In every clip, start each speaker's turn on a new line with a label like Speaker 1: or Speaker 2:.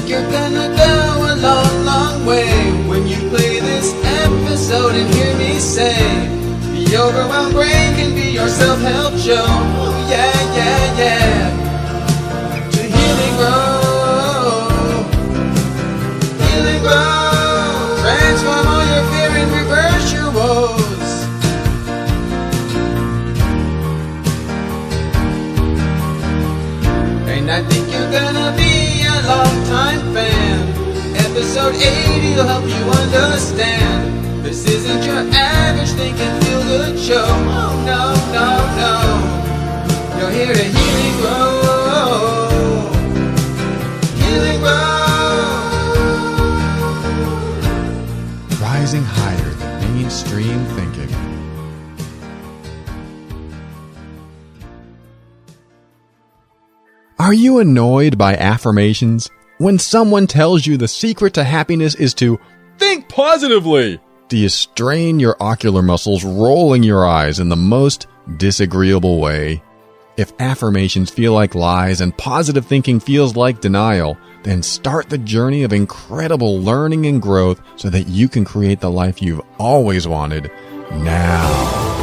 Speaker 1: think you're gonna go a long, long way when you play this episode and hear me say, the overwhelmed brain can be your self-help show. Oh, yeah, yeah, yeah. To heal and grow, heal and grow, transform all your fear and reverse your woes. And I think you're gonna be a long-time fan. Episode 80 will help you understand. This isn't your average think and feel good show. Oh no, no, no. You're here to heal and grow. Heal and grow.
Speaker 2: Rising higher than mainstream thinking. Are you annoyed by affirmations? When someone tells you the secret to happiness is to think positively, do you strain your ocular muscles, rolling your eyes in the most disagreeable way? If affirmations feel like lies and positive thinking feels like denial, then start the journey of incredible learning and growth so that you can create the life you've always wanted now.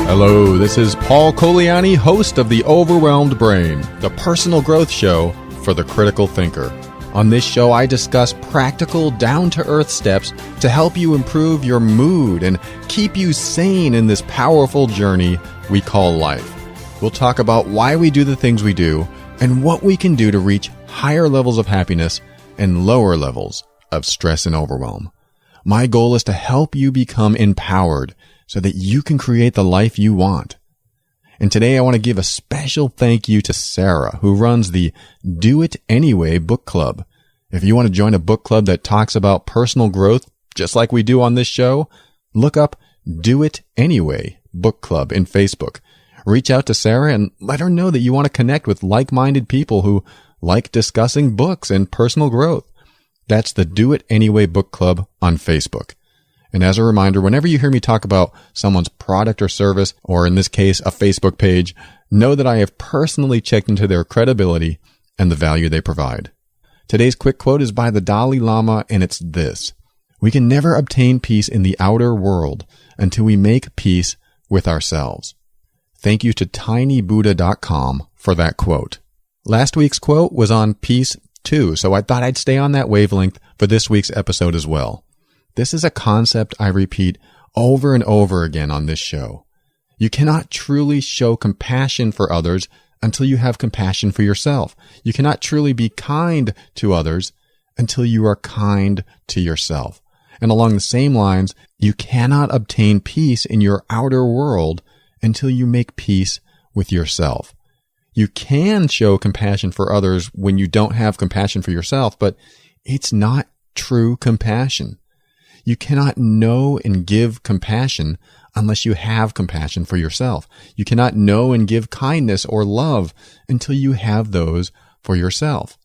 Speaker 2: Hello, this is Paul Coliani, host of The Overwhelmed Brain, the personal growth show for the critical thinker. On this show, I discuss practical, down-to-earth steps to help you improve your mood and keep you sane in this powerful journey we call life. We'll talk about why we do the things we do and what we can do to reach higher levels of happiness and lower levels of stress and overwhelm. My goal is to help you become empowered so that you can create the life you want. And today I want to give a special thank you to Sarah, who runs the Do It Anyway book club. If you want to join a book club that talks about personal growth, just like we do on this show, look up Do It Anyway book club in Facebook. Reach out to Sarah and let her know that you want to connect with like-minded people who like discussing books and personal growth. That's the Do It Anyway book club on Facebook. And as a reminder, whenever you hear me talk about someone's product or service, or in this case, a Facebook page, know that I have personally checked into their credibility and the value they provide. Today's quick quote is by the Dalai Lama, and it's this: "We can never obtain peace in the outer world until we make peace with ourselves." Thank you to tinybuddha.com for that quote. Last week's quote was on peace too, so I thought I'd stay on that wavelength for this week's episode as well. This is a concept I repeat over and over again on this show. You cannot truly show compassion for others until you have compassion for yourself. You cannot truly be kind to others until you are kind to yourself. And along the same lines, you cannot obtain peace in your outer world until you make peace with yourself. You can show compassion for others when you don't have compassion for yourself, but it's not true compassion. You cannot know and give compassion unless you have compassion for yourself. You cannot know and give kindness or love until you have those for yourself.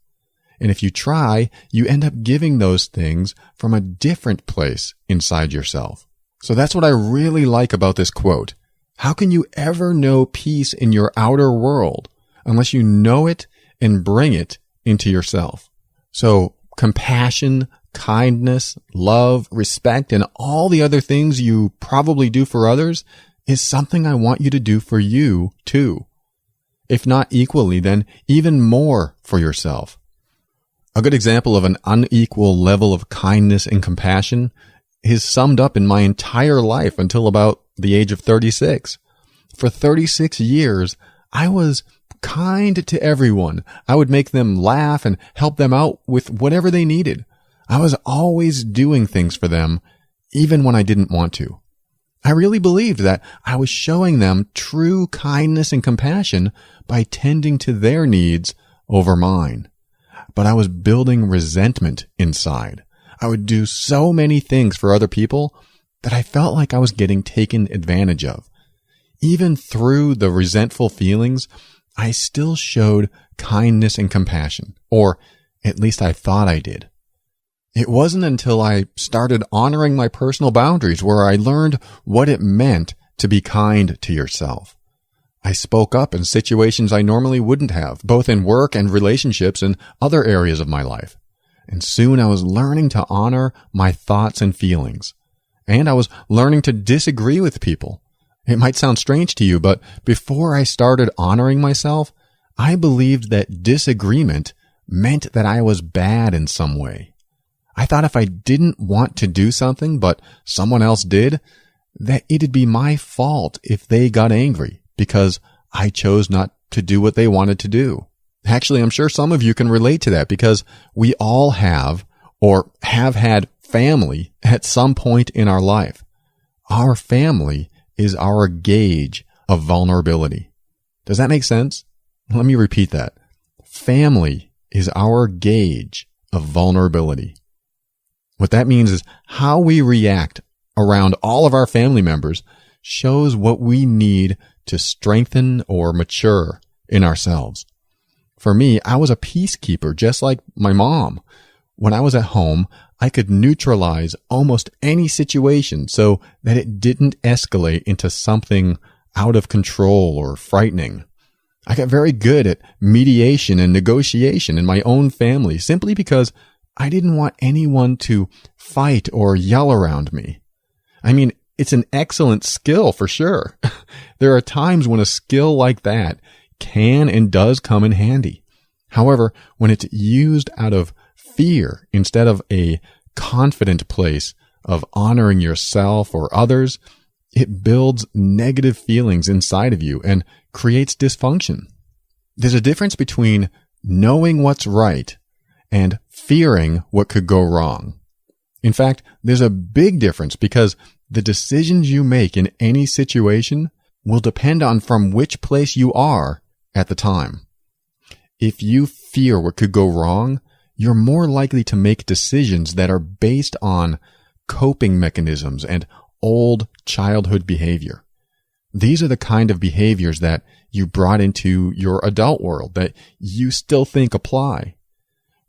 Speaker 2: And if you try, you end up giving those things from a different place inside yourself. So that's what I really like about this quote. How can you ever know peace in your outer world unless you know it and bring it into yourself? So compassion, kindness, love, respect, and all the other things you probably do for others is something I want you to do for you too. If not equally, then even more for yourself. A good example of an unequal level of kindness and compassion is summed up in my entire life until about the age of 36. For 36 years, I was kind to everyone. I would make them laugh and help them out with whatever they needed. I was always doing things for them, even when I didn't want to. I really believed that I was showing them true kindness and compassion by tending to their needs over mine. But I was building resentment inside. I would do so many things for other people that I felt like I was getting taken advantage of. Even through the resentful feelings, I still showed kindness and compassion, or at least I thought I did. It wasn't until I started honoring my personal boundaries where I learned what it meant to be kind to yourself. I spoke up in situations I normally wouldn't have, both in work and relationships and other areas of my life. And soon I was learning to honor my thoughts and feelings. And I was learning to disagree with people. It might sound strange to you, but before I started honoring myself, I believed that disagreement meant that I was bad in some way. I thought if I didn't want to do something, but someone else did, that it'd be my fault if they got angry because I chose not to do what they wanted to do. Actually, I'm sure some of you can relate to that because we all have or have had family at some point in our life. Our family is our gauge of vulnerability. Does that make sense? Let me repeat that. Family is our gauge of vulnerability. What that means is how we react around all of our family members shows what we need to strengthen or mature in ourselves. For me, I was a peacekeeper, just like my mom. When I was at home, I could neutralize almost any situation so that it didn't escalate into something out of control or frightening. I got very good at mediation and negotiation in my own family simply because I didn't want anyone to fight or yell around me. I mean, it's an excellent skill for sure. There are times when a skill like that can and does come in handy. However, when it's used out of fear instead of a confident place of honoring yourself or others, it builds negative feelings inside of you and creates dysfunction. There's a difference between knowing what's right and fearing what could go wrong. In fact, there's a big difference because the decisions you make in any situation will depend on from which place you are at the time. If you fear what could go wrong, you're more likely to make decisions that are based on coping mechanisms and old childhood behavior. These are the kind of behaviors that you brought into your adult world that you still think apply.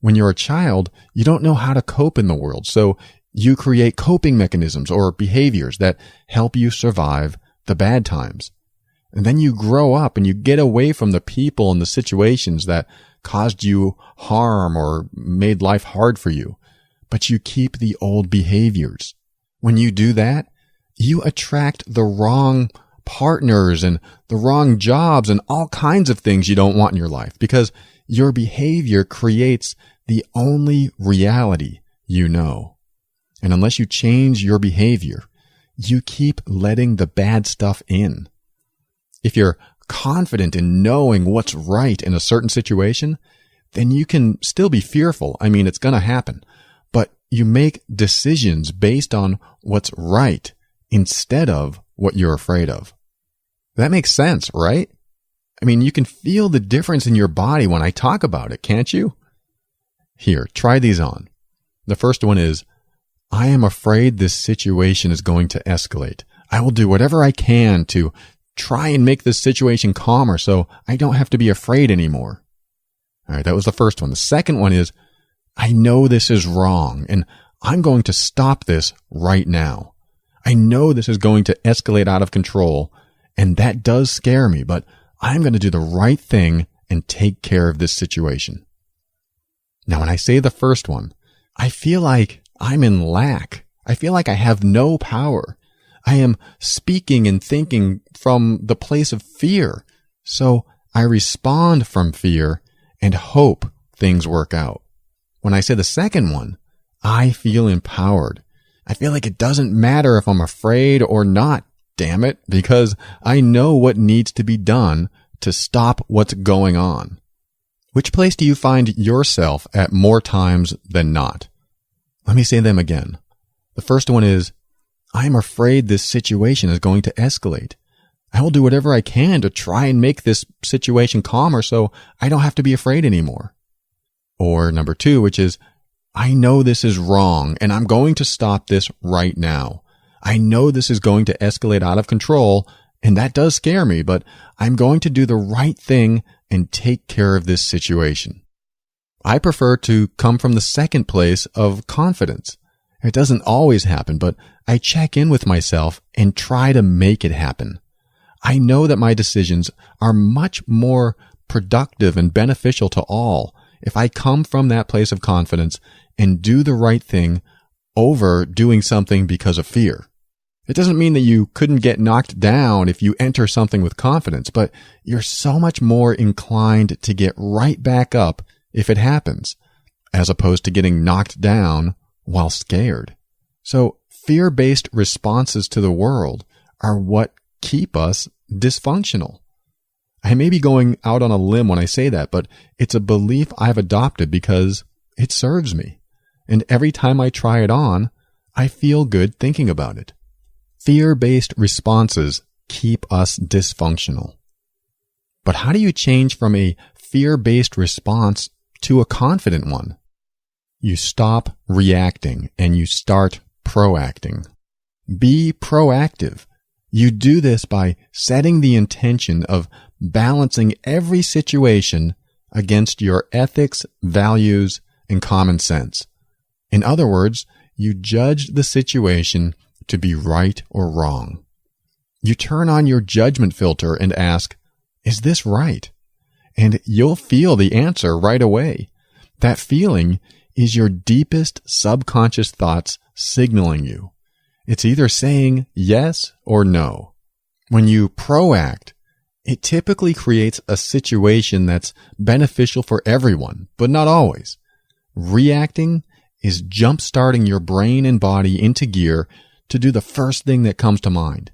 Speaker 2: When you're a child, you don't know how to cope in the world, so you create coping mechanisms or behaviors that help you survive the bad times. And then you grow up and you get away from the people and the situations that caused you harm or made life hard for you, but you keep the old behaviors. When you do that, you attract the wrong partners and the wrong jobs and all kinds of things you don't want in your life because your behavior creates the only reality you know. And unless you change your behavior, you keep letting the bad stuff in. If you're confident in knowing what's right in a certain situation, then you can still be fearful. I mean, it's going to happen. But you make decisions based on what's right instead of what you're afraid of. That makes sense, right? I mean, you can feel the difference in your body when I talk about it, can't you? Here, try these on. The first one is, I am afraid this situation is going to escalate. I will do whatever I can to try and make this situation calmer so I don't have to be afraid anymore. All right, that was the first one. The second one is, I know this is wrong and I'm going to stop this right now. I know this is going to escalate out of control and that does scare me, but I'm going to do the right thing and take care of this situation. Now, when I say the first one, I feel like I'm in lack. I feel like I have no power. I am speaking and thinking from the place of fear. So I respond from fear and hope things work out. When I say the second one, I feel empowered. I feel like it doesn't matter if I'm afraid or not, damn it, because I know what needs to be done to stop what's going on. Which place do you find yourself at more times than not? Let me say them again. The first one is, I'm afraid this situation is going to escalate. I will do whatever I can to try and make this situation calmer so I don't have to be afraid anymore. Or number two, which is, I know this is wrong and I'm going to stop this right now. I know this is going to escalate out of control and that does scare me, but I'm going to do the right thing and take care of this situation. I prefer to come from the second place of confidence. It doesn't always happen, but I check in with myself and try to make it happen. I know that my decisions are much more productive and beneficial to all if I come from that place of confidence and do the right thing over doing something because of fear. It doesn't mean that you couldn't get knocked down if you enter something with confidence, but you're so much more inclined to get right back up if it happens, as opposed to getting knocked down while scared. So fear-based responses to the world are what keep us dysfunctional. I may be going out on a limb when I say that, but it's a belief I've adopted because it serves me. And every time I try it on, I feel good thinking about it. Fear-based responses keep us dysfunctional. But how do you change from a fear-based response to a confident one? You stop reacting and you start proacting. Be proactive. You do this by setting the intention of balancing every situation against your ethics, values, and common sense. In other words, you judge the situation to be right or wrong. You turn on your judgment filter and ask, is this right? And you'll feel the answer right away. That feeling is your deepest subconscious thoughts signaling you. It's either saying yes or no. When you proact, it typically creates a situation that's beneficial for everyone, but not always. Reacting is jump-starting your brain and body into gear to do the first thing that comes to mind.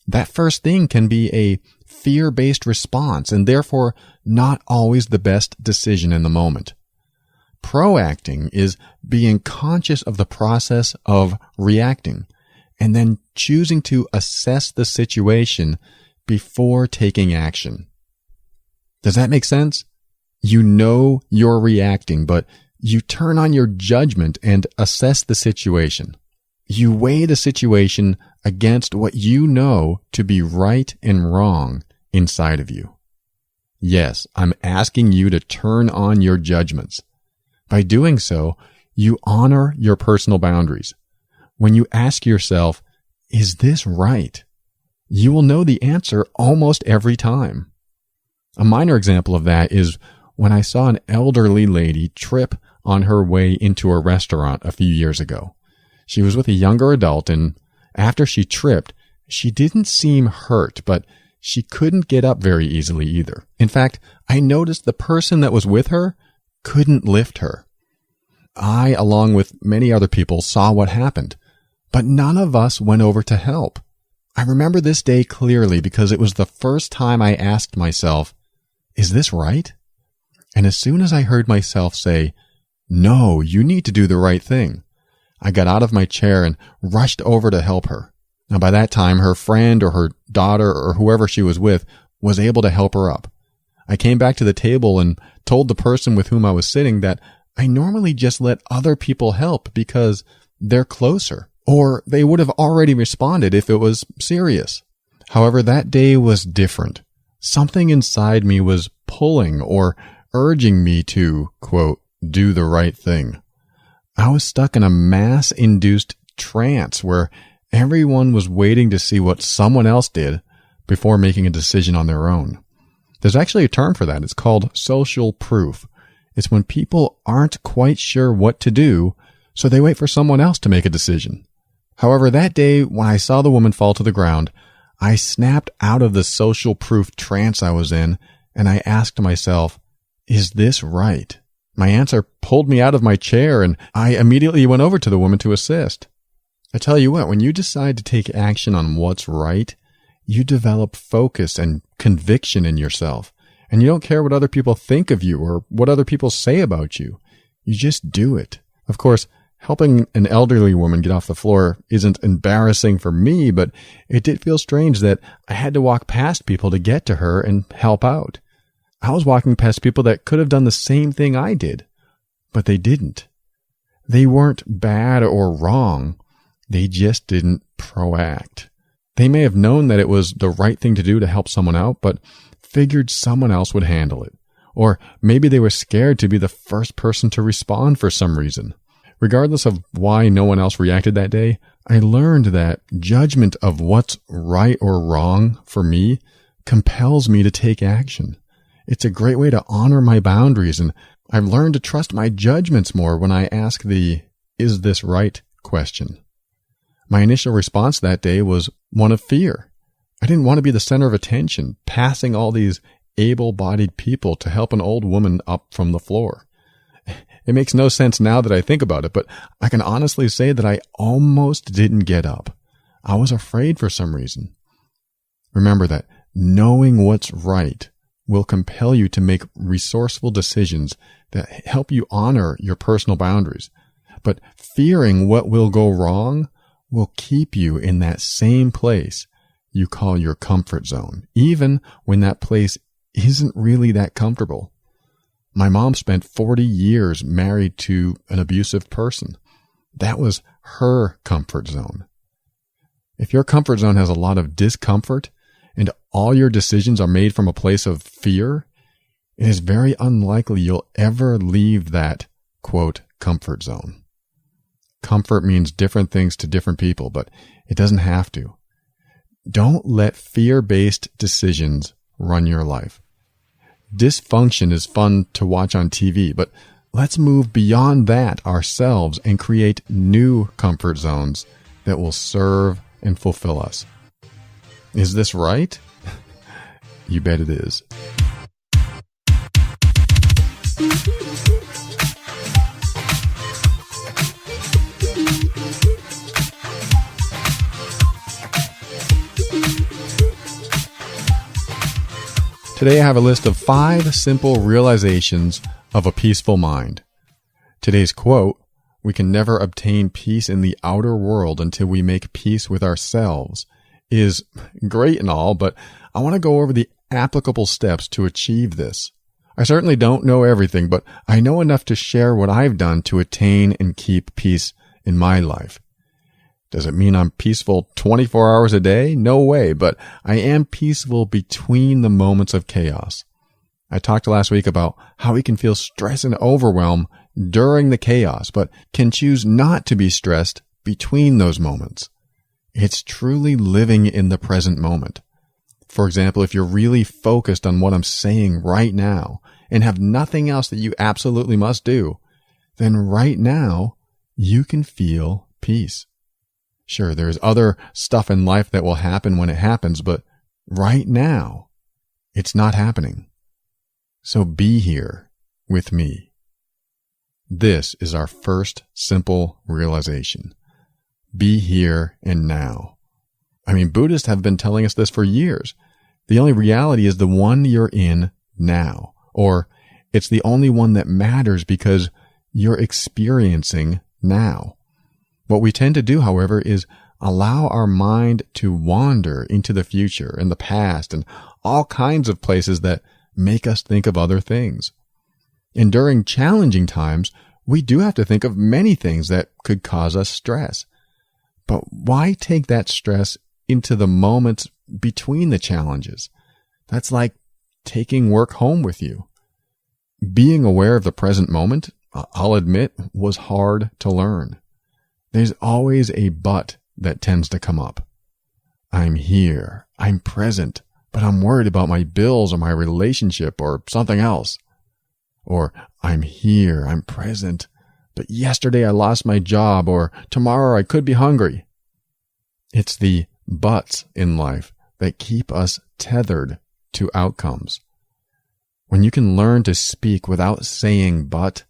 Speaker 2: That first thing can be a fear-based response and therefore not always the best decision in the moment. Proacting is being conscious of the process of reacting and then choosing to assess the situation before taking action. Does that make sense? You know you're reacting, but you turn on your judgment and assess the situation. You weigh the situation against what you know to be right and wrong inside of you. Yes, I'm asking you to turn on your judgments. By doing so, you honor your personal boundaries. When you ask yourself, is this right? You will know the answer almost every time. A minor example of that is when I saw an elderly lady trip on her way into a restaurant a few years ago. She was with a younger adult, and after she tripped, she didn't seem hurt, but she couldn't get up very easily either. In fact, I noticed the person that was with her couldn't lift her. I, along with many other people, saw what happened, but none of us went over to help. I remember this day clearly because it was the first time I asked myself, is this right? And as soon as I heard myself say, no, you need to do the right thing, I got out of my chair and rushed over to help her. Now, by that time, her friend or her daughter or whoever she was with was able to help her up. I came back to the table and told the person with whom I was sitting that I normally just let other people help because they're closer, or they would have already responded if it was serious. However, that day was different. Something inside me was pulling or urging me to, quote, do the right thing. I was stuck in a mass-induced trance where everyone was waiting to see what someone else did before making a decision on their own. There's actually a term for that. It's called social proof. It's when people aren't quite sure what to do, so they wait for someone else to make a decision. However, that day when I saw the woman fall to the ground, I snapped out of the social proof trance I was in, and I asked myself, is this right? My answer pulled me out of my chair, and I immediately went over to the woman to assist. I tell you what, when you decide to take action on what's right, you develop focus and conviction in yourself, and you don't care what other people think of you or what other people say about you. You just do it. Of course, helping an elderly woman get off the floor isn't embarrassing for me, but it did feel strange that I had to walk past people to get to her and help out. I was walking past people that could have done the same thing I did, but they didn't. They weren't bad or wrong. They just didn't proact. They may have known that it was the right thing to do to help someone out, but figured someone else would handle it, Or maybe they were scared to be the first person to respond for some reason. Regardless of why no one else reacted that day, I learned that judgment of what's right or wrong for me compels me to take action. It's a great way to honor my boundaries, and I've learned to trust my judgments more when I ask the "is this right?" question. My initial response that day was one of fear. I didn't want to be the center of attention, passing all these able-bodied people to help an old woman up from the floor. It makes no sense now that I think about it, but I can honestly say that I almost didn't get up. I was afraid for some reason. Remember that knowing what's right will compel you to make resourceful decisions that help you honor your personal boundaries. But fearing what will go wrong will keep you in that same place you call your comfort zone, even when that place isn't really that comfortable. My mom spent 40 years married to an abusive person. That was her comfort zone. If your comfort zone has a lot of discomfort and all your decisions are made from a place of fear, it is very unlikely you'll ever leave that, quote, comfort zone. Comfort means different things to different people, but it doesn't have to. Don't let fear-based decisions run your life. Dysfunction is fun to watch on TV, but let's move beyond that ourselves and create new comfort zones that will serve and fulfill us. Is this right? You bet it is. Today I have a list of 5 simple realizations of a peaceful mind. Today's quote, "We can never obtain peace in the outer world until we make peace with ourselves," is great and all, but I want to go over the applicable steps to achieve this. I certainly don't know everything, but I know enough to share what I've done to attain and keep peace in my life. Does it mean I'm peaceful 24 hours a day? No way, but I am peaceful between the moments of chaos. I talked last week about how we can feel stress and overwhelm during the chaos, but can choose not to be stressed between those moments. It's truly living in the present moment. For example, if you're really focused on what I'm saying right now and have nothing else that you absolutely must do, then right now you can feel peace. Sure, there's other stuff in life that will happen when it happens, but right now, it's not happening. So be here with me. This is our first simple realization. Be here and now. I mean, Buddhists have been telling us this for years. The only reality is the one you're in now, or it's the only one that matters because you're experiencing now. What we tend to do, however, is allow our mind to wander into the future and the past and all kinds of places that make us think of other things. And during challenging times, we do have to think of many things that could cause us stress. But why take that stress into the moments between the challenges? That's like taking work home with you. Being aware of the present moment, I'll admit, was hard to learn. There's always a but that tends to come up. I'm here, I'm present, but I'm worried about my bills or my relationship or something else. Or I'm here, I'm present, but yesterday I lost my job, or tomorrow I could be hungry. It's the buts in life that keep us tethered to outcomes. When you can learn to speak without saying but,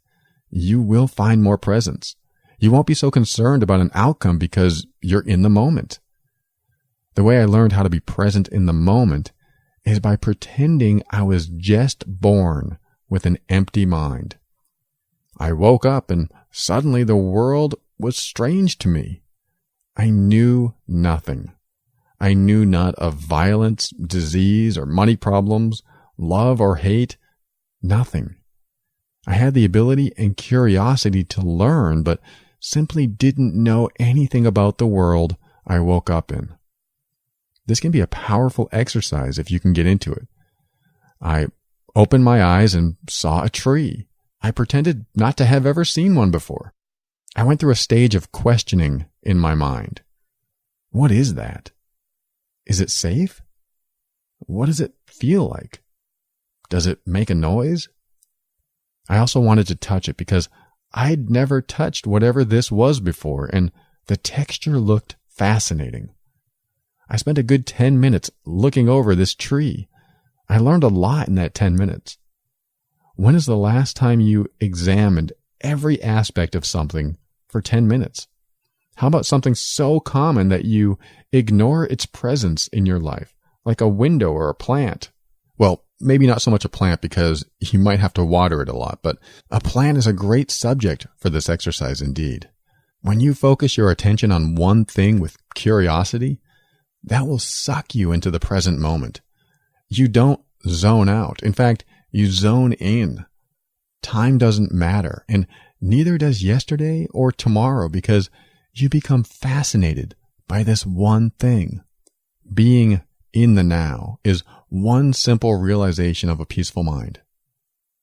Speaker 2: you will find more presence. You won't be so concerned about an outcome because you're in the moment. The way I learned how to be present in the moment is by pretending I was just born with an empty mind. I woke up and suddenly the world was strange to me. I knew nothing. I knew not of violence, disease, or money problems, love or hate, nothing. I had the ability and curiosity to learn, but simply didn't know anything about the world I woke up in. This can be a powerful exercise if you can get into it. I opened my eyes and saw a tree. I pretended not to have ever seen one before. I went through a stage of questioning in my mind. What is that? Is it safe? What does it feel like? Does it make a noise? I also wanted to touch it because I'd never touched whatever this was before, and the texture looked fascinating. I spent a good 10 minutes looking over this tree. I learned a lot in that 10 minutes. When is the last time you examined every aspect of something for 10 minutes? How about something so common that you ignore its presence in your life, like a window or a plant? Well, maybe not so much a plant because you might have to water it a lot, but a plant is a great subject for this exercise indeed. When you focus your attention on one thing with curiosity, that will suck you into the present moment. You don't zone out. In fact, you zone in. Time doesn't matter, and neither does yesterday or tomorrow, because you become fascinated by this one thing. Being in the now is one simple realization of a peaceful mind.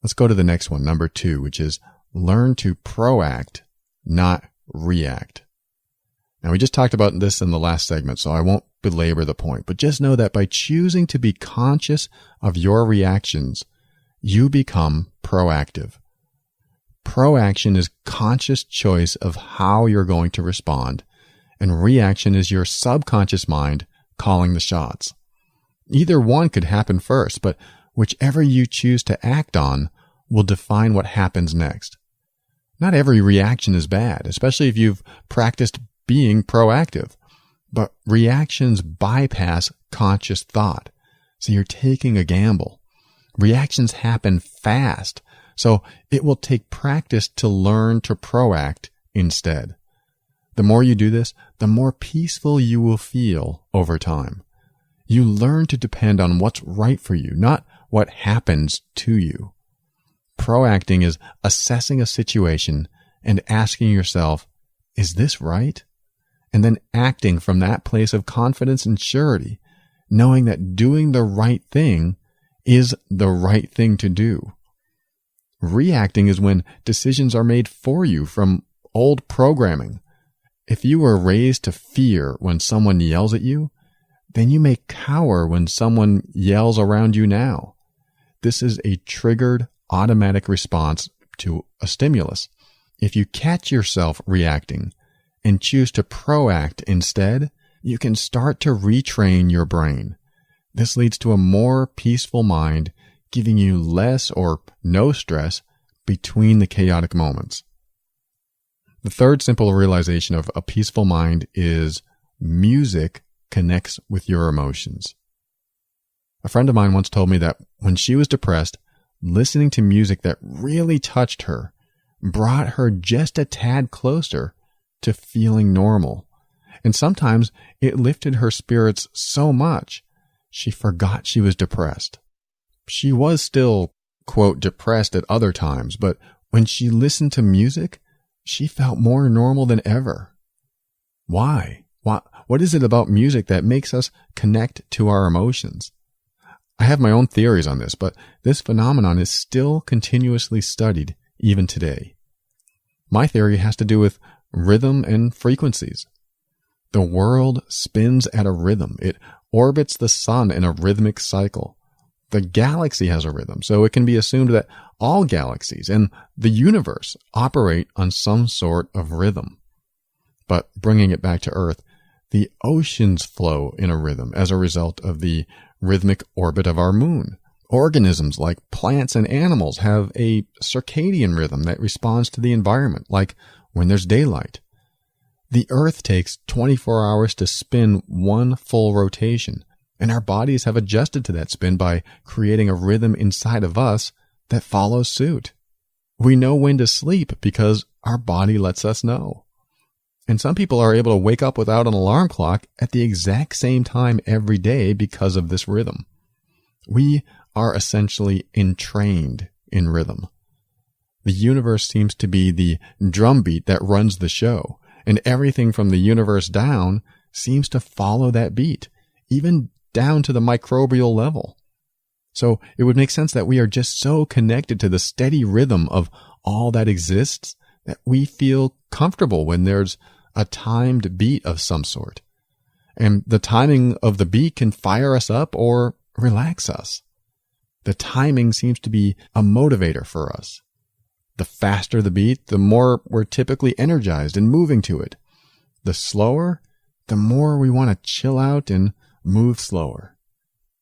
Speaker 2: Let's go to the next one, number 2, which is learn to proact, not react. Now, we just talked about this in the last segment, so I won't belabor the point, but just know that by choosing to be conscious of your reactions, you become proactive. Proaction is conscious choice of how you're going to respond, and reaction is your subconscious mind calling the shots. Either one could happen first, but whichever you choose to act on will define what happens next. Not every reaction is bad, especially if you've practiced being proactive, but reactions bypass conscious thought, so you're taking a gamble. Reactions happen fast, so it will take practice to learn to proact instead. The more you do this, the more peaceful you will feel over time. You learn to depend on what's right for you, not what happens to you. Proacting is assessing a situation and asking yourself, is this right? And then acting from that place of confidence and surety, knowing that doing the right thing is the right thing to do. Reacting is when decisions are made for you from old programming. If you were raised to fear when someone yells at you, then you may cower when someone yells around you now. This is a triggered automatic response to a stimulus. If you catch yourself reacting and choose to proact instead, you can start to retrain your brain. This leads to a more peaceful mind, giving you less or no stress between the chaotic moments. The third simple realization of a peaceful mind is music connects with your emotions. A friend of mine once told me that when she was depressed, listening to music that really touched her brought her just a tad closer to feeling normal. And sometimes it lifted her spirits so much, she forgot she was depressed. She was still, quote, depressed at other times, but when she listened to music, she felt more normal than ever. Why? What is it about music that makes us connect to our emotions? I have my own theories on this, but this phenomenon is still continuously studied even today. My theory has to do with rhythm and frequencies. The world spins at a rhythm. It orbits the sun in a rhythmic cycle. The galaxy has a rhythm, so it can be assumed that all galaxies and the universe operate on some sort of rhythm. But bringing it back to Earth, the oceans flow in a rhythm as a result of the rhythmic orbit of our moon. Organisms like plants and animals have a circadian rhythm that responds to the environment, like when there's daylight. The Earth takes 24 hours to spin one full rotation, and our bodies have adjusted to that spin by creating a rhythm inside of us that follows suit. We know when to sleep because our body lets us know. And some people are able to wake up without an alarm clock at the exact same time every day because of this rhythm. We are essentially entrained in rhythm. The universe seems to be the drumbeat that runs the show, and everything from the universe down seems to follow that beat, even down to the microbial level. So it would make sense that we are just so connected to the steady rhythm of all that exists that we feel comfortable when there's a timed beat of some sort. And the timing of the beat can fire us up or relax us. The timing seems to be a motivator for us. The faster the beat, the more we're typically energized and moving to it. The slower, the more we want to chill out and move slower.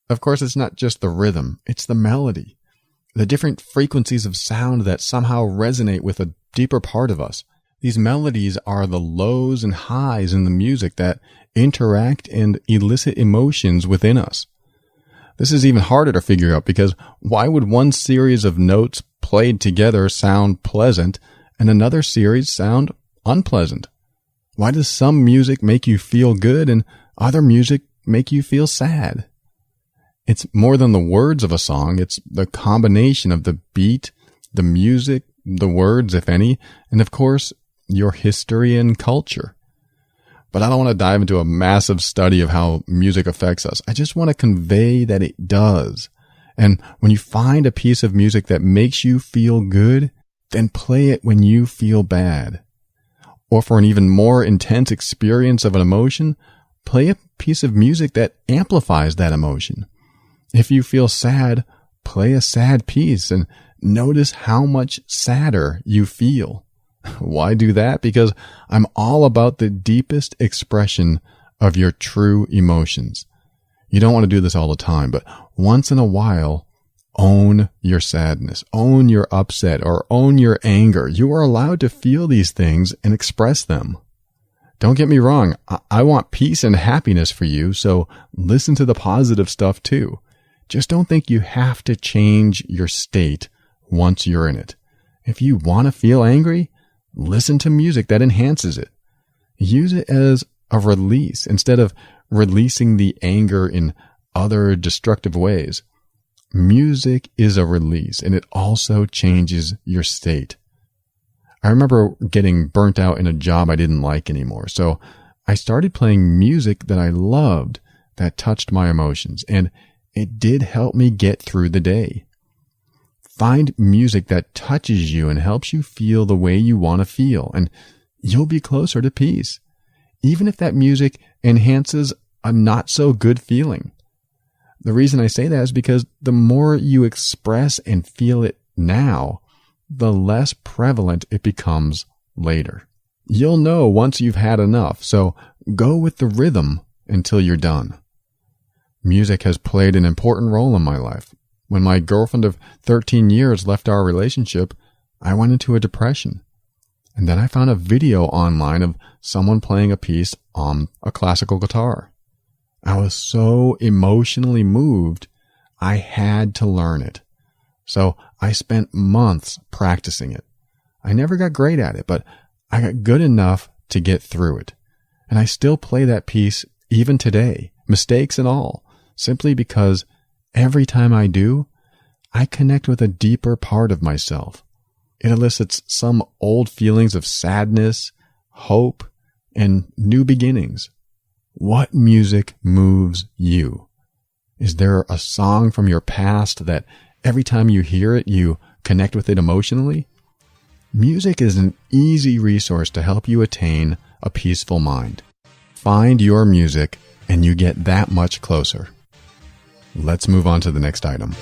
Speaker 2: Of course, it's not just the rhythm, it's the melody. The different frequencies of sound that somehow resonate with a deeper part of us. These melodies are the lows and highs in the music that interact and elicit emotions within us. This is even harder to figure out because why would one series of notes played together sound pleasant and another series sound unpleasant? Why does some music make you feel good and other music make you feel sad? It's more than the words of a song. It's the combination of the beat, the music, the words, if any, and of course, your history and culture. But I don't want to dive into a massive study of how music affects us. I just want to convey that it does. And when you find a piece of music that makes you feel good, then play it when you feel bad. Or for an even more intense experience of an emotion, play a piece of music that amplifies that emotion. If you feel sad, play a sad piece and notice how much sadder you feel. Why do that? Because I'm all about the deepest expression of your true emotions. You don't want to do this all the time, but once in a while, own your sadness, own your upset, or own your anger. You are allowed to feel these things and express them. Don't get me wrong. I want peace and happiness for you, so listen to the positive stuff too. Just don't think you have to change your state once you're in it. If you want to feel angry, listen to music that enhances it. Use it as a release instead of releasing the anger in other destructive ways. Music is a release, and it also changes your state. I remember getting burnt out in a job I didn't like anymore, so I started playing music that I loved that touched my emotions, and it did help me get through the day. Find music that touches you and helps you feel the way you want to feel, and you'll be closer to peace, even if that music enhances a not-so-good feeling. The reason I say that is because the more you express and feel it now, the less prevalent it becomes later. You'll know once you've had enough, so go with the rhythm until you're done. Music has played an important role in my life. When my girlfriend of 13 years left our relationship, I went into a depression. And then I found a video online of someone playing a piece on a classical guitar. I was so emotionally moved, I had to learn it. So I spent months practicing it. I never got great at it, but I got good enough to get through it. And I still play that piece even today, mistakes and all, simply because every time I do, I connect with a deeper part of myself. It elicits some old feelings of sadness, hope, and new beginnings. What music moves you? Is there a song from your past that every time you hear it, you connect with it emotionally? Music is an easy resource to help you attain a peaceful mind. Find your music and you get that much closer. Let's move on to the next item.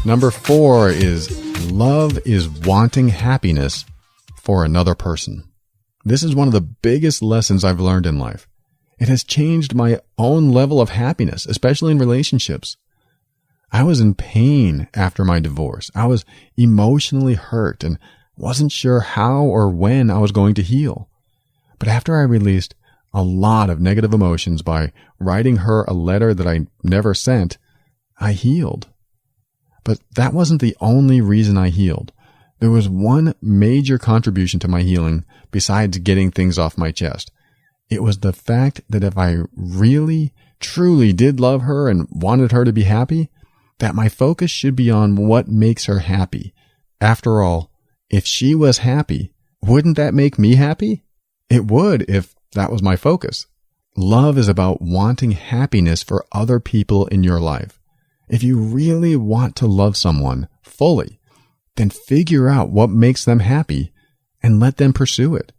Speaker 2: Number 4 is love is wanting happiness for another person. This is one of the biggest lessons I've learned in life. It has changed my own level of happiness, especially in relationships. I was in pain after my divorce. I was emotionally hurt and wasn't sure how or when I was going to heal. But after I released a lot of negative emotions by writing her a letter that I never sent, I healed. But that wasn't the only reason I healed. There was one major contribution to my healing besides getting things off my chest. It was the fact that if I really, truly did love her and wanted her to be happy, that my focus should be on what makes her happy. After all, if she was happy, wouldn't that make me happy? It would if that was my focus. Love is about wanting happiness for other people in your life. If you really want to love someone fully, then figure out what makes them happy and let them pursue it.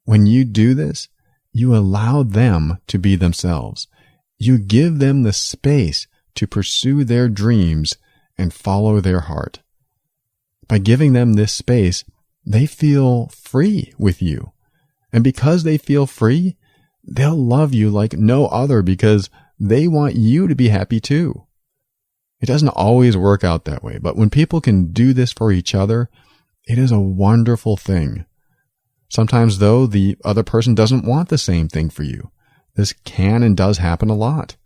Speaker 2: When you do this, you allow them to be themselves. You give them the space to pursue their dreams and follow their heart. By giving them this space, they feel free with you. And because they feel free, they'll love you like no other because they want you to be happy too. It doesn't always work out that way, but when people can do this for each other, it is a wonderful thing. Sometimes, though, the other person doesn't want the same thing for you. This can and does happen a lot.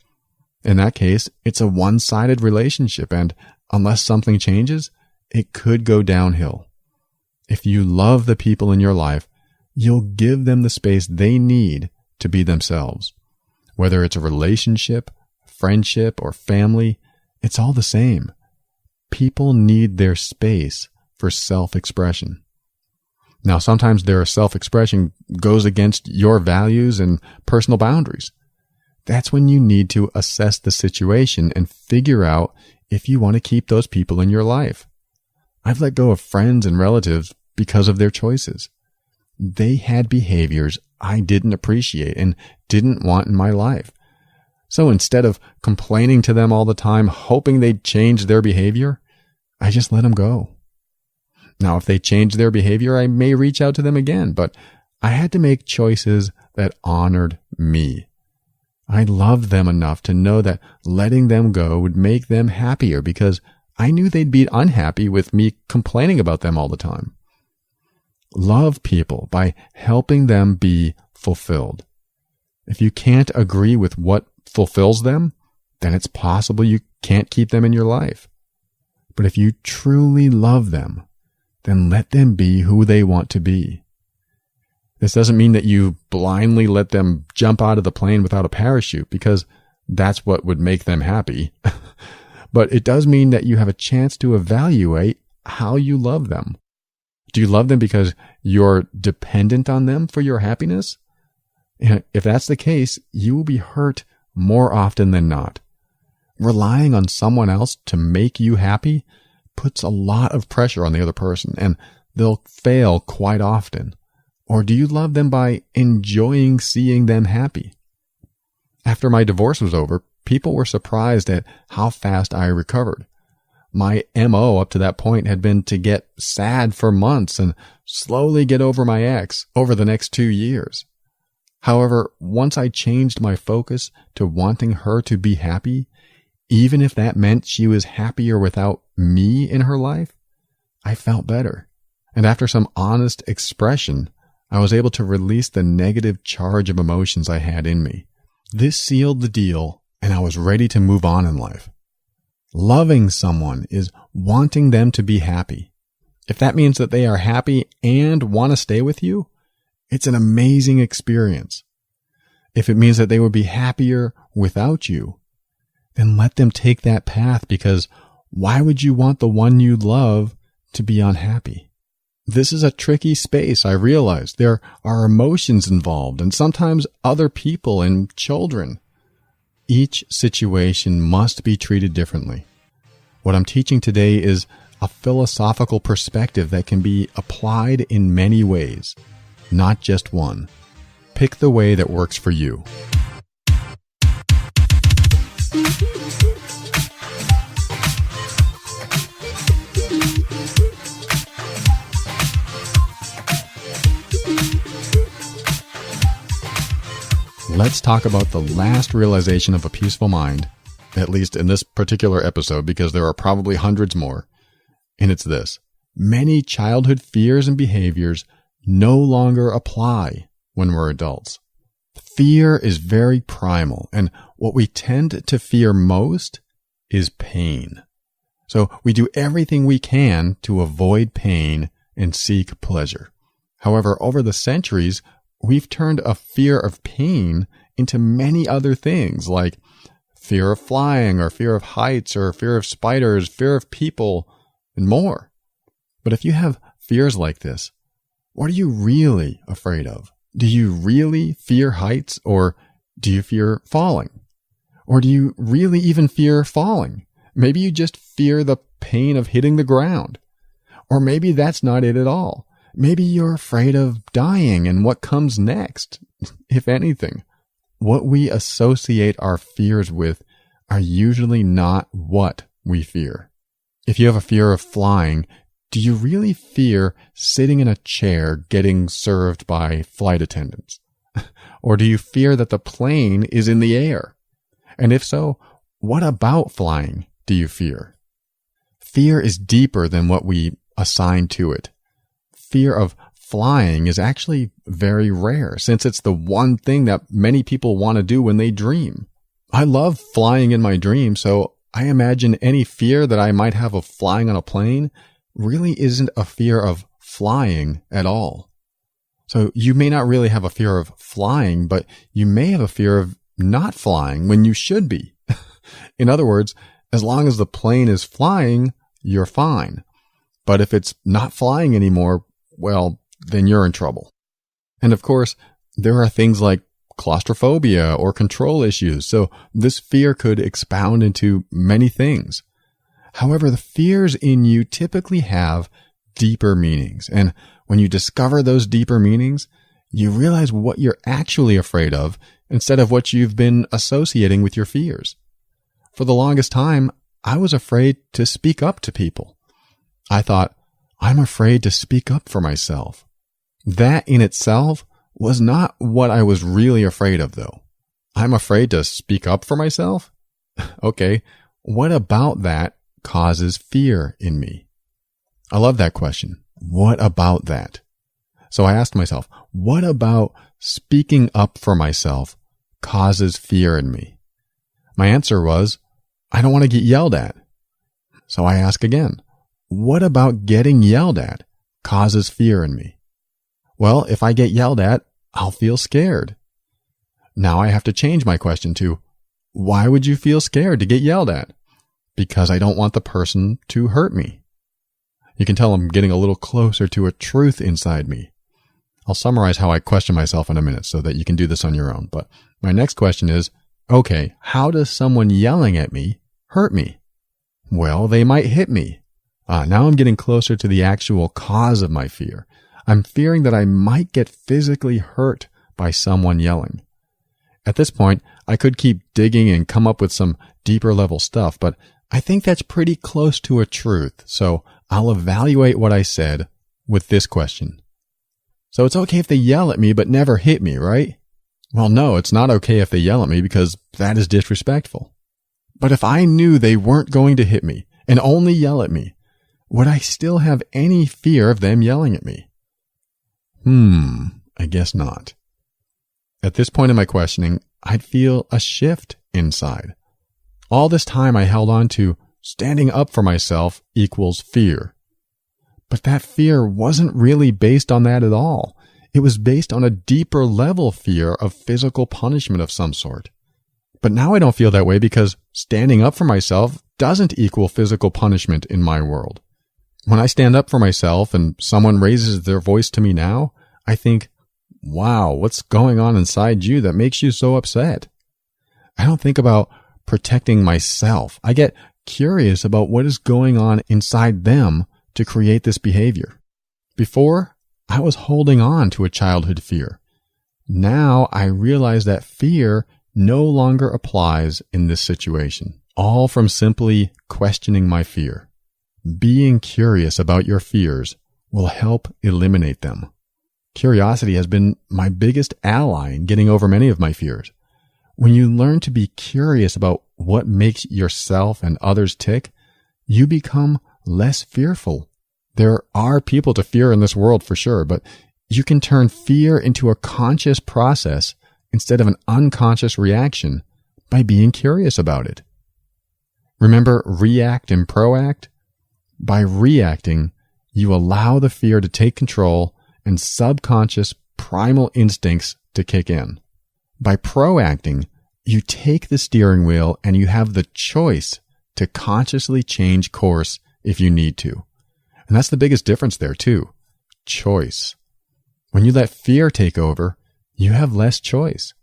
Speaker 2: In that case, it's a one-sided relationship, and unless something changes, it could go downhill. If you love the people in your life, you'll give them the space they need to be themselves. Whether it's a relationship, friendship, or family, it's all the same. People need their space for self-expression. Now, sometimes their self-expression goes against your values and personal boundaries. That's when you need to assess the situation and figure out if you want to keep those people in your life. I've let go of friends and relatives because of their choices. They had behaviors I didn't appreciate and didn't want in my life. So instead of complaining to them all the time, hoping they'd change their behavior, I just let them go. Now, if they change their behavior, I may reach out to them again, but I had to make choices that honored me. I loved them enough to know that letting them go would make them happier because I knew they'd be unhappy with me complaining about them all the time. Love people by helping them be fulfilled. If you can't agree with what fulfills them, then it's possible you can't keep them in your life. But if you truly love them, then let them be who they want to be. This doesn't mean that you blindly let them jump out of the plane without a parachute, because that's what would make them happy. But it does mean that you have a chance to evaluate how you love them. Do you love them because you're dependent on them for your happiness? If that's the case, you will be hurt more often than not. Relying on someone else to make you happy puts a lot of pressure on the other person, and they'll fail quite often. Or do you love them by enjoying seeing them happy? After my divorce was over, people were surprised at how fast I recovered. My MO up to that point had been to get sad for months and slowly get over my ex over the next 2 years. However, once I changed my focus to wanting her to be happy, even if that meant she was happier without me in her life, I felt better. And after some honest expression, I was able to release the negative charge of emotions I had in me. This sealed the deal, and I was ready to move on in life. Loving someone is wanting them to be happy. If that means that they are happy and want to stay with you, it's an amazing experience. If it means that they would be happier without you, then let them take that path, because why would you want the one you love to be unhappy? This is a tricky space, I realize. There are emotions involved, and sometimes other people and children. Each situation must be treated differently. What I'm teaching today is a philosophical perspective that can be applied in many ways, not just one. Pick the way that works for you. Let's talk about the last realization of a peaceful mind, at least in this particular episode, because there are probably hundreds more. And it's this: many childhood fears and behaviors no longer apply when we're adults. Fear is very primal, and what we tend to fear most is pain. So we do everything we can to avoid pain and seek pleasure. However, over the centuries, we've turned a fear of pain into many other things, like fear of flying or fear of heights or fear of spiders, fear of people, and more. But if you have fears like this, what are you really afraid of? Do you really fear heights, or do you fear falling? Or do you really even fear falling? Maybe you just fear the pain of hitting the ground. Or maybe that's not it at all. Maybe you're afraid of dying and what comes next, if anything. What we associate our fears with are usually not what we fear. If you have a fear of flying, do you really fear sitting in a chair getting served by flight attendants? Or do you fear that the plane is in the air? And if so, what about flying do you fear? Fear is deeper than what we assign to it. Fear of flying is actually very rare, since it's the one thing that many people want to do when they dream. I love flying in my dreams, so I imagine any fear that I might have of flying on a plane really isn't a fear of flying at all. So you may not really have a fear of flying, but you may have a fear of not flying when you should be. In other words, as long as the plane is flying, you're fine. But if it's not flying anymore, well, then you're in trouble. And of course, there are things like claustrophobia or control issues, so this fear could expound into many things. However, the fears in you typically have deeper meanings, and when you discover those deeper meanings, you realize what you're actually afraid of instead of what you've been associating with your fears. For the longest time, I was afraid to speak up to people. I thought, I'm afraid to speak up for myself. That in itself was not what I was really afraid of, though. I'm afraid to speak up for myself? Okay, what about that causes fear in me? I love that question. What about that? So I asked myself, what about speaking up for myself causes fear in me? My answer was, I don't want to get yelled at. So I ask again, what about getting yelled at causes fear in me? Well, if I get yelled at, I'll feel scared. Now I have to change my question to, why would you feel scared to get yelled at? Because I don't want the person to hurt me. You can tell I'm getting a little closer to a truth inside me. I'll summarize how I question myself in a minute so that you can do this on your own. But my next question is, okay, how does someone yelling at me hurt me? Well, they might hit me. Now I'm getting closer to the actual cause of my fear. I'm fearing that I might get physically hurt by someone yelling. At this point, I could keep digging and come up with some deeper level stuff, but I think that's pretty close to a truth, so I'll evaluate what I said with this question. So it's okay if they yell at me but never hit me, right? Well, no, it's not okay if they yell at me because that is disrespectful. But if I knew they weren't going to hit me and only yell at me, would I still have any fear of them yelling at me? I guess not. At this point in my questioning, I'd feel a shift inside. All this time I held on to standing up for myself equals fear. But that fear wasn't really based on that at all. It was based on a deeper level fear of physical punishment of some sort. But now I don't feel that way because standing up for myself doesn't equal physical punishment in my world. When I stand up for myself and someone raises their voice to me now, I think, wow, what's going on inside you that makes you so upset? I don't think about protecting myself. I get curious about what is going on inside them to create this behavior. Before, I was holding on to a childhood fear. Now I realize that fear no longer applies in this situation, all from simply questioning my fear. Being curious about your fears will help eliminate them. Curiosity has been my biggest ally in getting over many of my fears. When you learn to be curious about what makes yourself and others tick, you become less fearful. There are people to fear in this world for sure, but you can turn fear into a conscious process instead of an unconscious reaction by being curious about it. Remember react and proact? By reacting, you allow the fear to take control and subconscious primal instincts to kick in. By proacting, You take the steering wheel and you have the choice to consciously change course if you need to. And that's the biggest difference there too. Choice. When you let fear take over, you have less choice.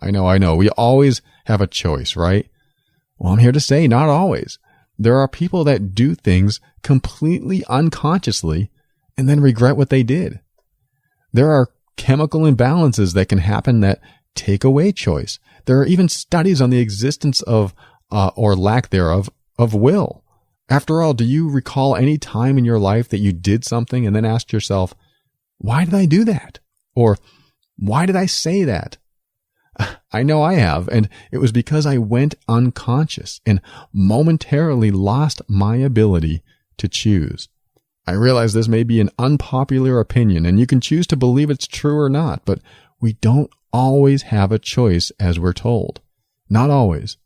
Speaker 2: I know. We always have a choice, right? Well, I'm here to say not always. There are people that do things completely unconsciously and then regret what they did. There are chemical imbalances that can happen that take away choice. There are even studies on the existence of, or lack thereof, of will. After all, do you recall any time in your life that you did something and then asked yourself, why did I do that? Or why did I say that? I know I have, and it was because I went unconscious and momentarily lost my ability to choose. I realize this may be an unpopular opinion, and you can choose to believe it's true or not, but we don't always have a choice as we're told. Not always.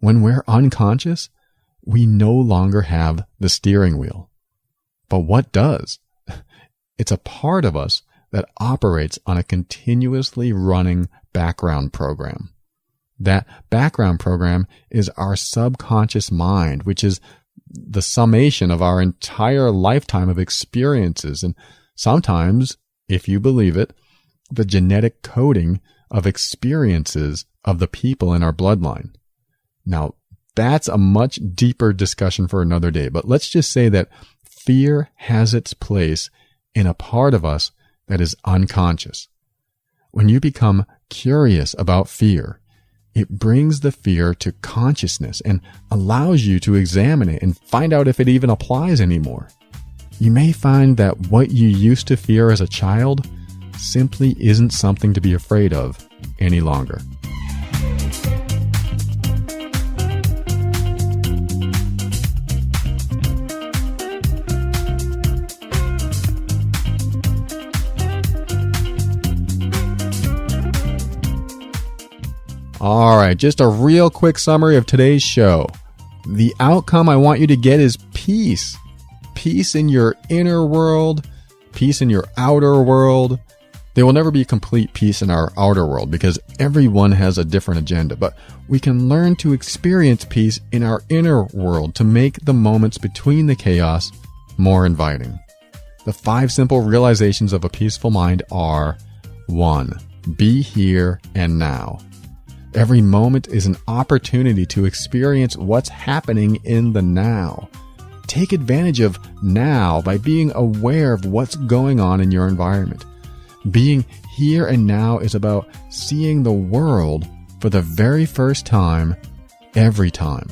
Speaker 2: When we're unconscious, we no longer have the steering wheel. But what does? It's a part of us that operates on a continuously running background program. That background program is our subconscious mind, which is the summation of our entire lifetime of experiences, and sometimes, if you believe it, the genetic coding of experiences of the people in our bloodline. Now, that's a much deeper discussion for another day, but let's just say that fear has its place in a part of us that is unconscious. When you become curious about fear, it brings the fear to consciousness and allows you to examine it and find out if it even applies anymore. You may find that what you used to fear as a child simply isn't something to be afraid of any longer. All right, just a real quick summary of today's show. The outcome I want you to get is peace. Peace in your inner world, peace in your outer world. There will never be complete peace in our outer world because everyone has a different agenda, but we can learn to experience peace in our inner world to make the moments between the chaos more inviting. The 5 simple realizations of a peaceful mind are: 1. Be here and now. Every moment is an opportunity to experience what's happening in the now. Take advantage of now by being aware of what's going on in your environment. Being here and now is about seeing the world for the very first time, every time.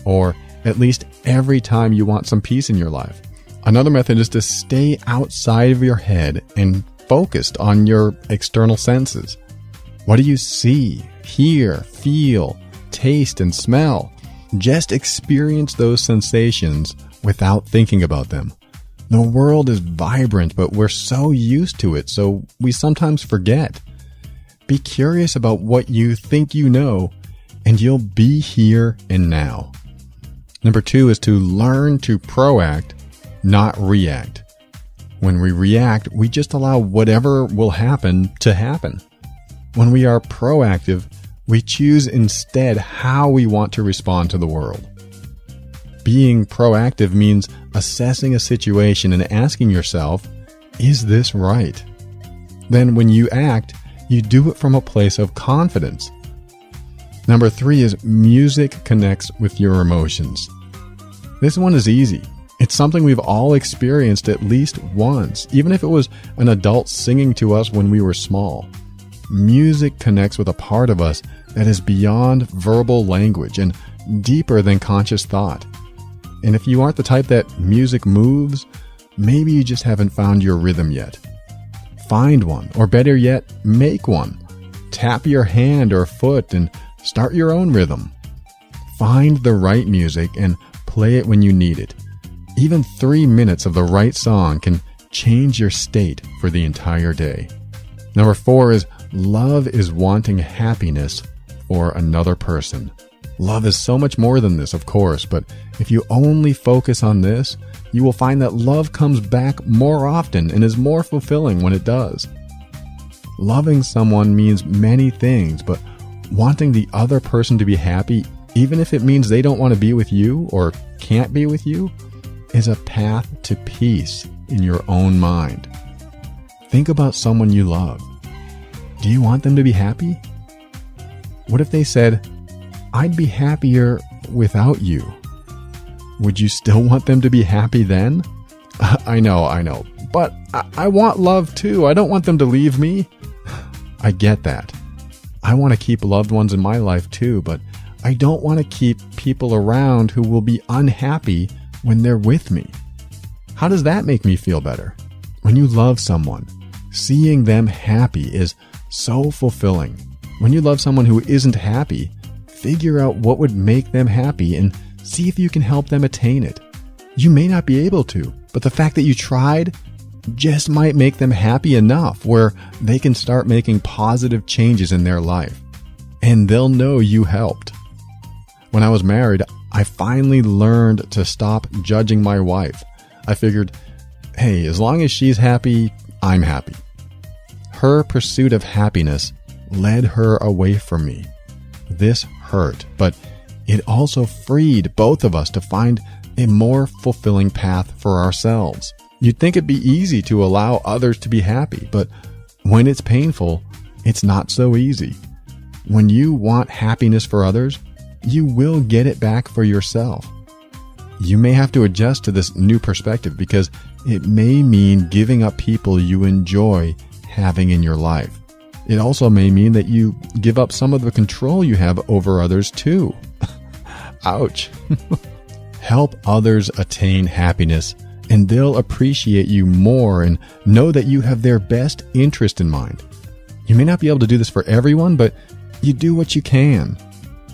Speaker 2: Or at least every time you want some peace in your life. Another method is to stay outside of your head and focused on your external senses. What do you see, hear, feel, taste, and smell? Just experience those sensations without thinking about them. The world is vibrant, but we're so used to it, so we sometimes forget. Be curious about what you think you know, and you'll be here and now. Number 2 is to learn to proact, not react. When we react, we just allow whatever will happen to happen. When we are proactive, we choose instead how we want to respond to the world. Being proactive means assessing a situation and asking yourself, is this right? Then when you act, you do it from a place of confidence. Number 3 is music connects with your emotions. This one is easy. It's something we've all experienced at least once, even if it was an adult singing to us when we were small. Music connects with a part of us that is beyond verbal language and deeper than conscious thought. And if you aren't the type that music moves, maybe you just haven't found your rhythm yet. Find one, or better yet, make one. Tap your hand or foot and start your own rhythm. Find the right music and play it when you need it. Even 3 minutes of the right song can change your state for the entire day. Number 4 is love is wanting happiness for another person. Love is so much more than this, of course, but if you only focus on this, you will find that love comes back more often and is more fulfilling when it does. Loving someone means many things, but wanting the other person to be happy, even if it means they don't want to be with you or can't be with you, is a path to peace in your own mind. Think about someone you love. Do you want them to be happy? What if they said, "I'd be happier without you"? Would you still want them to be happy then? I know. But I want love too. I don't want them to leave me. I get that. I want to keep loved ones in my life too, but I don't want to keep people around who will be unhappy when they're with me. How does that make me feel better? When you love someone, seeing them happy is so fulfilling. When you love someone who isn't happy, figure out what would make them happy and see if you can help them attain it. You may not be able to, but the fact that you tried just might make them happy enough where they can start making positive changes in their life. And they'll know you helped. When I was married, I finally learned to stop judging my wife. I figured, hey, as long as she's happy, I'm happy. Her pursuit of happiness led her away from me. This hurt, but it also freed both of us to find a more fulfilling path for ourselves. You'd think it'd be easy to allow others to be happy, but when it's painful, it's not so easy. When you want happiness for others, you will get it back for yourself. You may have to adjust to this new perspective because it may mean giving up people you enjoy having in your life. It also may mean that you give up some of the control you have over others too. Ouch. Help others attain happiness, and they'll appreciate you more and know that you have their best interest in mind. You may not be able to do this for everyone, but you do what you can.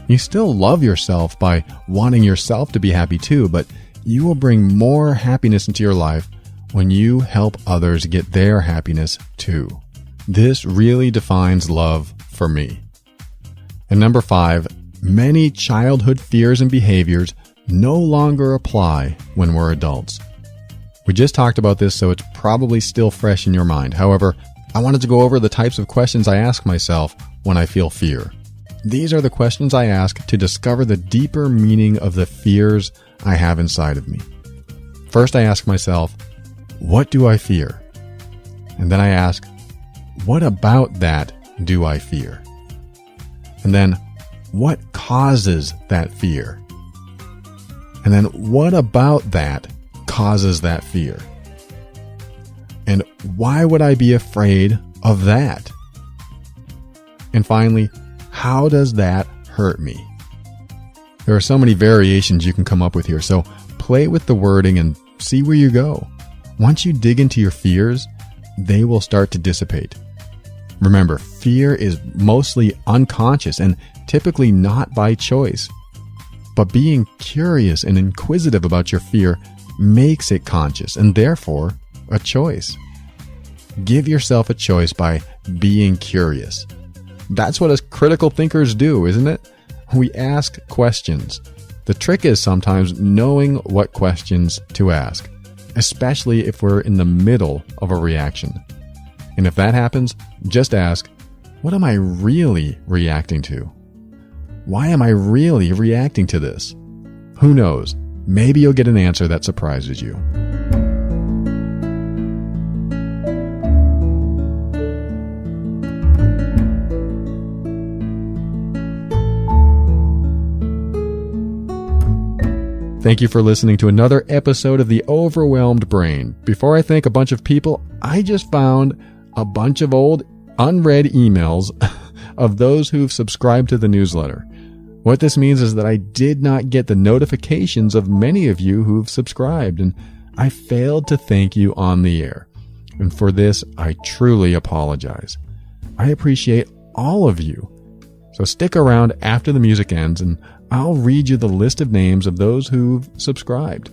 Speaker 2: You still love yourself by wanting yourself to be happy too, but you will bring more happiness into your life when you help others get their happiness too. This really defines love for me. And number 5, many childhood fears and behaviors no longer apply when we're adults. We just talked about this, so it's probably still fresh in your mind. However, I wanted to go over the types of questions I ask myself when I feel fear. These are the questions I ask to discover the deeper meaning of the fears I have inside of me. First, I ask myself, what do I fear? And then I ask, what about that do I fear? And then, what causes that fear? And then, what about that causes that fear? And why would I be afraid of that? And finally, how does that hurt me? There are so many variations you can come up with here, so play with the wording and see where you go. Once you dig into your fears, they will start to dissipate. Remember, fear is mostly unconscious and typically not by choice. But being curious and inquisitive about your fear makes it conscious and therefore a choice. Give yourself a choice by being curious. That's what us critical thinkers do, isn't it? We ask questions. The trick is sometimes knowing what questions to ask, especially if we're in the middle of a reaction. And if that happens, just ask, what am I really reacting to? Why am I really reacting to this? Who knows? Maybe you'll get an answer that surprises you. Thank you for listening to another episode of The Overwhelmed Brain. Before I thank a bunch of people, I just found a bunch of old unread emails of those who've subscribed to the newsletter. What this means is that I did not get the notifications of many of you who've subscribed, and I failed to thank you on the air. And for this, I truly apologize. I appreciate all of you. So stick around after the music ends, and I'll read you the list of names of those who've subscribed.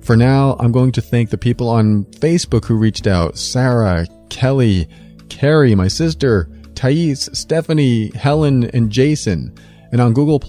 Speaker 2: For now, I'm going to thank the people on Facebook who reached out: Sarah, Kelly, Carrie, my sister, Thais, Stephanie, Helen, and Jason. And on Google+,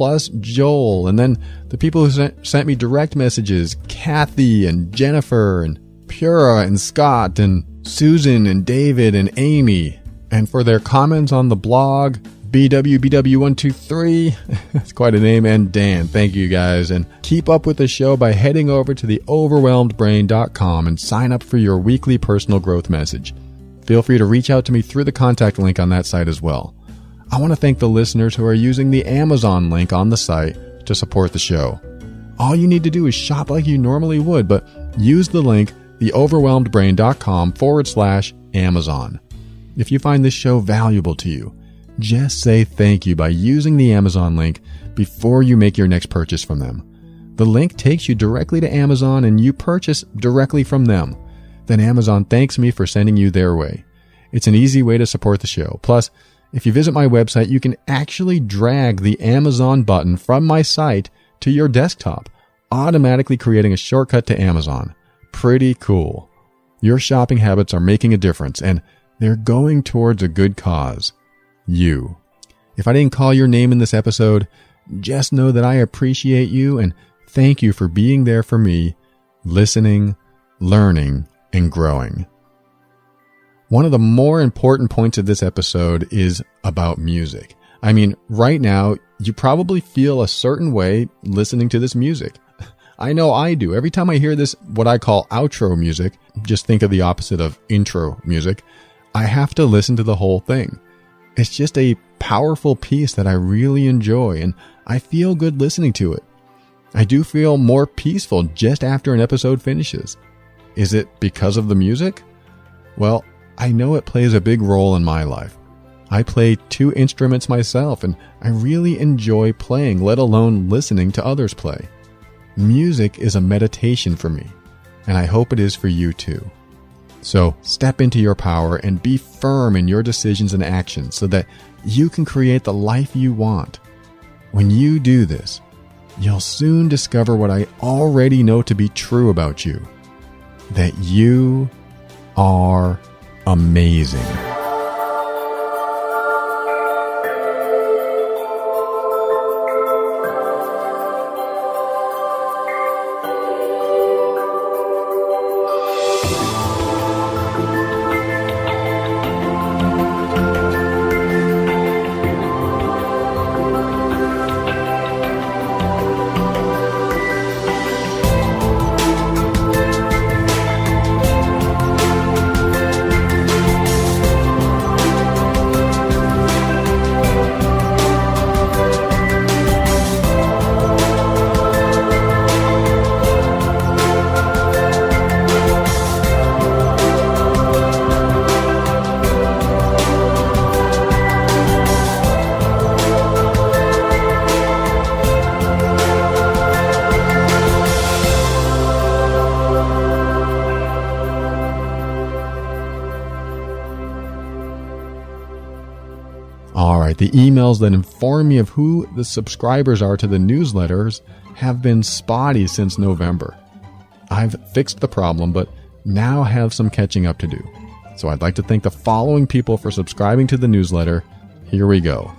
Speaker 2: Joel. And then the people who sent me direct messages: Kathy and Jennifer and Pura and Scott and Susan and David and Amy. And for their comments on the blog, BWBW123, that's quite a name, and Dan. Thank you guys. And keep up with the show by heading over to theoverwhelmedbrain.com and sign up for your weekly personal growth message. Feel free to reach out to me through the contact link on that site as well. I want to thank the listeners who are using the Amazon link on the site to support the show. All you need to do is shop like you normally would, but use the link theoverwhelmedbrain.com/Amazon. If you find this show valuable to you, just say thank you by using the Amazon link before you make your next purchase from them. The link takes you directly to Amazon and you purchase directly from them. Then Amazon thanks me for sending you their way. It's an easy way to support the show. Plus, if you visit my website, you can actually drag the Amazon button from my site to your desktop, automatically creating a shortcut to Amazon. Pretty cool. Your shopping habits are making a difference, and they're going towards a good cause. You. If I didn't call your name in this episode, just know that I appreciate you and thank you for being there for me, listening, learning, and growing. One of the more important points of this episode is about music. I mean, right now, you probably feel a certain way listening to this music. I know I do. Every time I hear this, what I call outro music, just think of the opposite of intro music, I have to listen to the whole thing. It's just a powerful piece that I really enjoy, and I feel good listening to it. I do feel more peaceful just after an episode finishes. Is it because of the music? Well, I know it plays a big role in my life. I play 2 instruments myself, and I really enjoy playing, let alone listening to others play. Music is a meditation for me, and I hope it is for you too. So step into your power and be firm in your decisions and actions so that you can create the life you want. When you do this, you'll soon discover what I already know to be true about you, that you are amazing. The emails that inform me of who the subscribers are to the newsletters have been spotty since November. I've fixed the problem, but now have some catching up to do. So I'd like to thank the following people for subscribing to the newsletter. Here we go.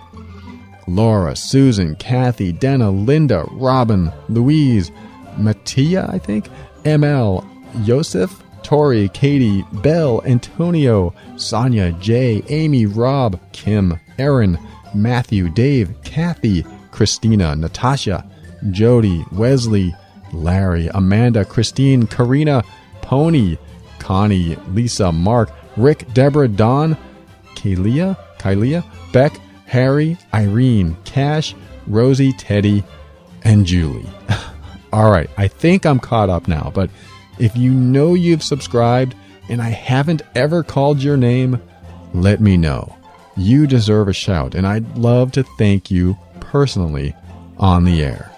Speaker 2: Laura, Susan, Kathy, Dana, Linda, Robin, Louise, Mattia, I think, ML, Yosef, Tori, Katie, Belle, Antonio, Sonia, Jay, Amy, Rob, Kim, Aaron, Matthew, Dave, Kathy, Christina, Natasha, Jody, Wesley, Larry, Amanda, Christine, Karina, Pony, Connie, Lisa, Mark, Rick, Deborah, Don, Kailia, Beck, Harry, Irene, Cash, Rosie, Teddy, and Julie. All right, I think I'm caught up now, but if you know you've subscribed and I haven't ever called your name, let me know. You deserve a shout, and I'd love to thank you personally on the air.